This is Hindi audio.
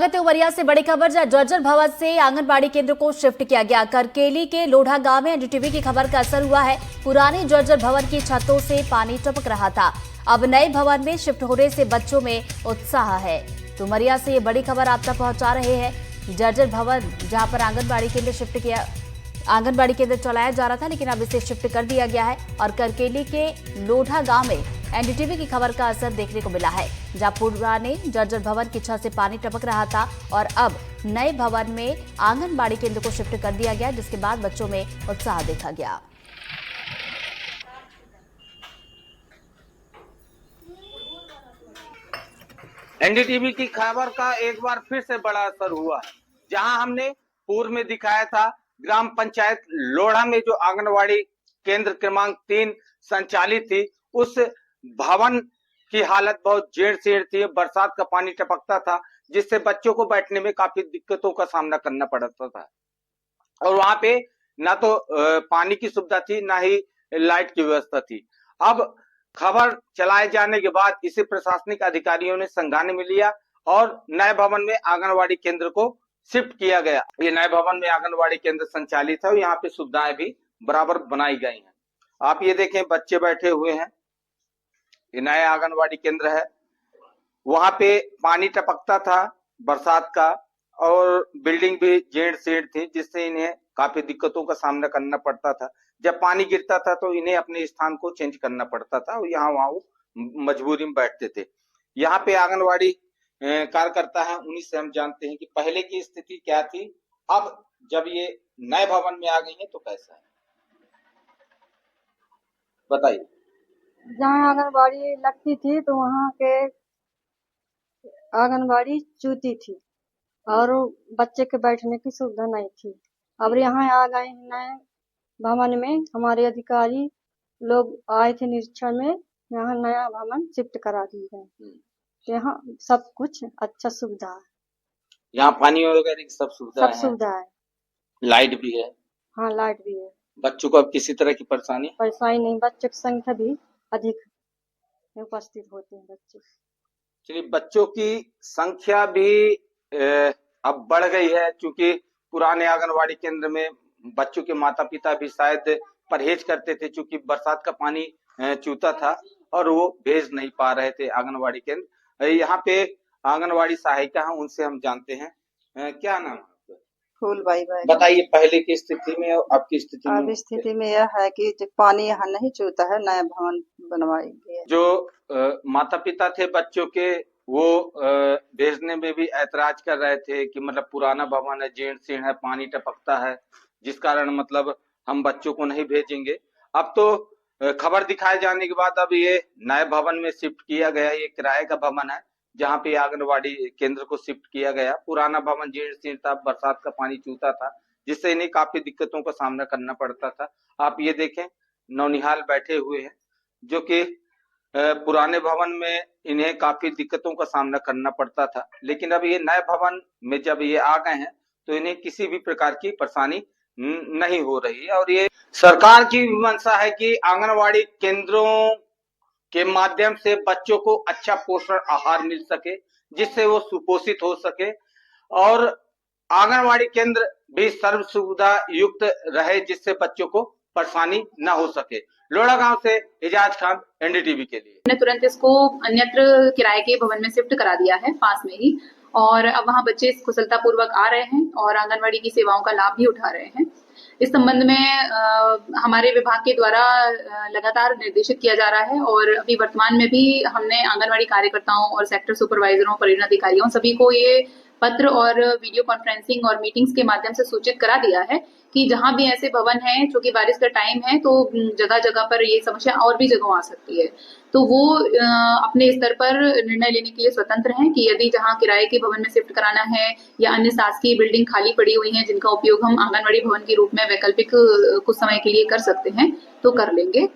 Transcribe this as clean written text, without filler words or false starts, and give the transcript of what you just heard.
उमरिया से बड़ी खबर, जर्जर भवन से आंगनबाड़ी केंद्र को शिफ्ट किया गया। करकेली के लोढ़ा गांव में एनडीटीवी की खबर का असर हुआ है। पुराने जर्जर भवन की छतों से पानी टपक रहा था। अब नए भवन में शिफ्ट होने से बच्चों में उत्साह है। तो उमरिया से ये बड़ी खबर आप तक पहुंचा रहे हैं। जर्जर भवन जहां पर आंगनबाड़ी केंद्र चलाया जा रहा था, लेकिन अब इसे शिफ्ट कर दिया गया है। और करकेली के लोढ़ा गांव में एनडीटीवी की खबर का असर देखने को मिला है, जहां पुराने जर्जर भवन की छत से पानी टपक रहा था और अब नए भवन में आंगनबाड़ी केंद्र को शिफ्ट कर दिया गया, जिसके बाद बच्चों में उत्साह देखा गया। एनडीटीवी की खबर का एक बार फिर से बड़ा असर हुआ है। जहां हमने पूर्व में दिखाया था ग्राम पंचायत लोढ़ा में जो आंगनवाड़ी केंद्र क्रमांक 3 संचालित थी, उस भवन की हालत बहुत जेड़-सेड़ थी। बरसात का पानी टपकता था, जिससे बच्चों को बैठने में काफी दिक्कतों का सामना करना पड़ता था। और वहां पे ना तो पानी की सुविधा थी, ना ही लाइट की व्यवस्था थी। अब खबर चलाए जाने के बाद इसे प्रशासनिक अधिकारियों ने संज्ञान में लिया और नए भवन में आंगनवाड़ी केंद्र को शिफ्ट किया गया। ये नए भवन में आंगनवाड़ी केंद्र संचालित है और यहाँ पे सुविधाएं भी बराबर बनाई गई हैं। आप ये देखें, बच्चे बैठे हुए हैं। ये नया आंगनवाड़ी केंद्र है। वहां पे पानी टपकता था बरसात का और बिल्डिंग भी जेड़ सेड़ थी, जिससे इन्हें काफी दिक्कतों का सामना करना पड़ता था। जब पानी गिरता था तो इन्हें अपने स्थान को चेंज करना पड़ता था और यहाँ वहां वो मजबूरी में बैठते थे। यहाँ पे आंगनवाड़ी कार्यकर्ता है, उन्हीं से हम जानते हैं कि पहले की स्थिति क्या थी, अब जब ये नए भवन में आ गई है तो कैसा है, बताइए। जहाँ आंगनबाड़ी लगती थी तो वहाँ के आंगनबाड़ी चूती थी और बच्चे के बैठने की सुविधा नहीं थी। अब यहाँ आ गए नए भवन में, हमारे अधिकारी लोग आए थे निरीक्षण में, यहाँ नया भवन शिफ्ट करा दी गए। यहाँ सब कुछ अच्छा सुविधा है। यहाँ पानी वगैरह की सब सुविधा है। लाइट भी है। हाँ, लाइट भी है। बच्चों को अब किसी तरह की परेशानी नहीं, बच्चों की संख्या भी अधिक उपस्थित होते हैं बच्चे। चलिए, बच्चों की संख्या भी अब बढ़ गई है, क्योंकि पुराने आंगनवाड़ी केंद्र में बच्चों के माता पिता भी शायद परहेज करते थे, क्योंकि बरसात का पानी चूता था और वो भेज नहीं पा रहे थे आंगनवाड़ी केंद्र। यहाँ पे आंगनवाड़ी सहायिका हैं, उनसे हम जानते हैं। क्या नाम है? फूलबाई। बताइए, पहले की स्थिति में और अब की स्थिति में। अब स्थिति में यह है कि पानी यहाँ नहीं चूता है, नया भवन बनवाई गई है। जो माता पिता थे बच्चों के, वो भेजने में भी ऐतराज कर रहे थे कि मतलब पुराना भवन है, जेड़ सेड़ है, पानी टपकता है, जिस कारण मतलब हम बच्चों को नहीं भेजेंगे। अब तो खबर दिखाए जाने के बाद अब ये नए भवन में शिफ्ट किया गया। ये किराए का भवन है, जहाँ पे आंगनवाड़ी केंद्र को शिफ्ट किया गया। पुराना भवन जेड़ सेड़ था, बरसात का पानी चूता था, जिससे इन्हें काफी दिक्कतों का सामना करना पड़ता था। आप ये देखें, नौनिहाल बैठे हुए हैं, जो कि पुराने भवन में इन्हें काफी दिक्कतों का सामना करना पड़ता था, लेकिन अब ये नए भवन में जब ये आ गए हैं तो इन्हें किसी भी प्रकार की परेशानी नहीं हो रही है। और ये सरकार की मंशा है कि आंगनवाड़ी केंद्रों के माध्यम से बच्चों को अच्छा पोषण आहार मिल सके, जिससे वो सुपोषित हो सके, और आंगनवाड़ी केंद्र भी सर्व सुविधा युक्त रहे, जिससे बच्चों को परेशानी न हो सके। लोढ़ा गांव से इजाज खान, एनडीटीवी के लिए। मैंने तुरंत इसको अन्यत्र किराए के भवन में शिफ्ट करा दिया है, पास में ही, और अब वहाँ बच्चे कुशलता पूर्वक आ रहे हैं और आंगनवाड़ी की सेवाओं का लाभ भी उठा रहे हैं। इस संबंध में हमारे विभाग के द्वारा लगातार निर्देशित किया जा रहा है और अभी वर्तमान में भी हमने आंगनवाड़ी कार्यकर्ताओं और सेक्टर सुपरवाइजरों, परियोजना अधिकारियों सभी को ये पत्र और वीडियो कॉन्फ्रेंसिंग और मीटिंग्स के माध्यम से सूचित करा दिया है कि जहां भी ऐसे भवन हैं, चूंकि बारिश का टाइम है तो जगह जगह पर ये समस्या और भी जगहों आ सकती है, तो वो अपने स्तर पर निर्णय लेने के लिए स्वतंत्र हैं कि यदि जहां किराए के भवन में शिफ्ट कराना है या अन्य शासकीय बिल्डिंग खाली पड़ी हुई है जिनका उपयोग हम आंगनवाड़ी भवन के रूप में वैकल्पिक कुछ समय के लिए कर सकते हैं, तो कर लेंगे।